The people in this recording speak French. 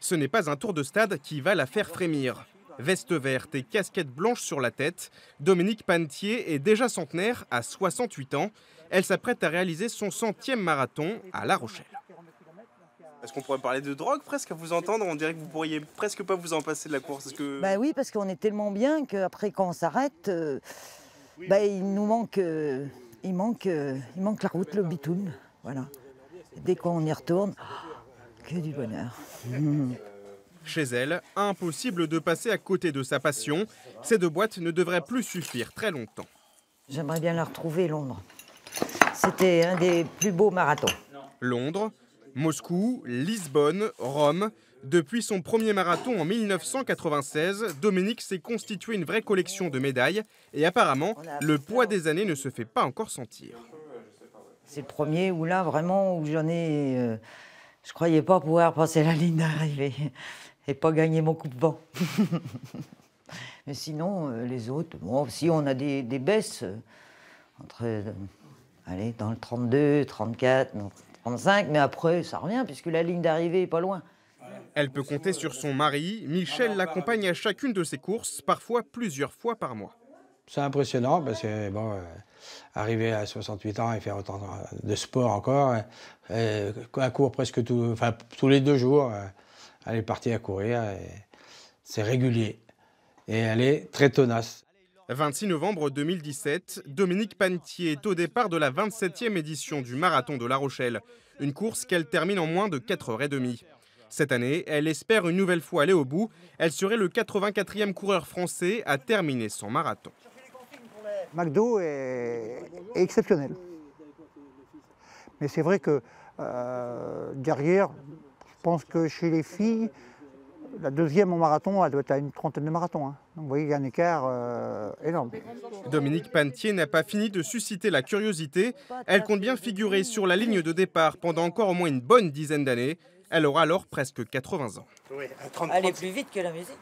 Ce n'est pas un tour de stade qui va la faire frémir. Veste verte et casquette blanche sur la tête, Dominique Panetier est déjà centenaire à 68 ans. Elle s'apprête à réaliser son 100e marathon à La Rochelle. Est-ce qu'on pourrait parler de drogue presque à vous entendre? On dirait que vous pourriez presque pas vous en passer de la course. Bah oui, parce qu'on est tellement bien qu'après quand on s'arrête, il nous manque, il manque la route, le bitume. Voilà. Dès qu'on y retourne, que du bonheur. Chez elle, impossible de passer à côté de sa passion. Ces deux boîtes ne devraient plus suffire très longtemps. J'aimerais bien la retrouver, Londres. C'était un des plus beaux marathons. Londres, Moscou, Lisbonne, Rome. Depuis son premier marathon en 1996, Dominique s'est constitué une vraie collection de médailles. Et apparemment, le poids des années ne se fait pas encore sentir. C'est le premier où là, vraiment, où j'en ai... je croyais pas pouvoir passer la ligne d'arrivée et pas gagner mon coup-de-vent. Mais sinon, les autres, bon, si on a des baisses entre, allez, dans le 32, 34, 35, mais après, ça revient puisque la ligne d'arrivée est pas loin. Elle peut compter sur son mari. Michel l'accompagne à chacune de ses courses, parfois plusieurs fois par mois. C'est impressionnant parce que, bon, arriver à 68 ans et faire autant de sport encore, elle court presque tous les 2 jours, elle est partie à courir, c'est régulier et elle est très tenace. 26 novembre 2017, Dominique Panetier est au départ de la 27e édition du marathon de La Rochelle, une course qu'elle termine en moins de 4h30. Cette année, elle espère une nouvelle fois aller au bout. Elle serait le 84e coureur français à terminer son marathon. McDo est exceptionnel. Mais c'est vrai que derrière, je pense que chez les filles, la deuxième en marathon, elle doit être à une trentaine de marathons. Donc vous voyez, il y a un écart énorme. Dominique Panetier n'a pas fini de susciter la curiosité. Elle compte bien figurer sur la ligne de départ pendant encore au moins une bonne dizaine d'années. Elle aura alors presque 80 ans. Elle est plus vite que la musique.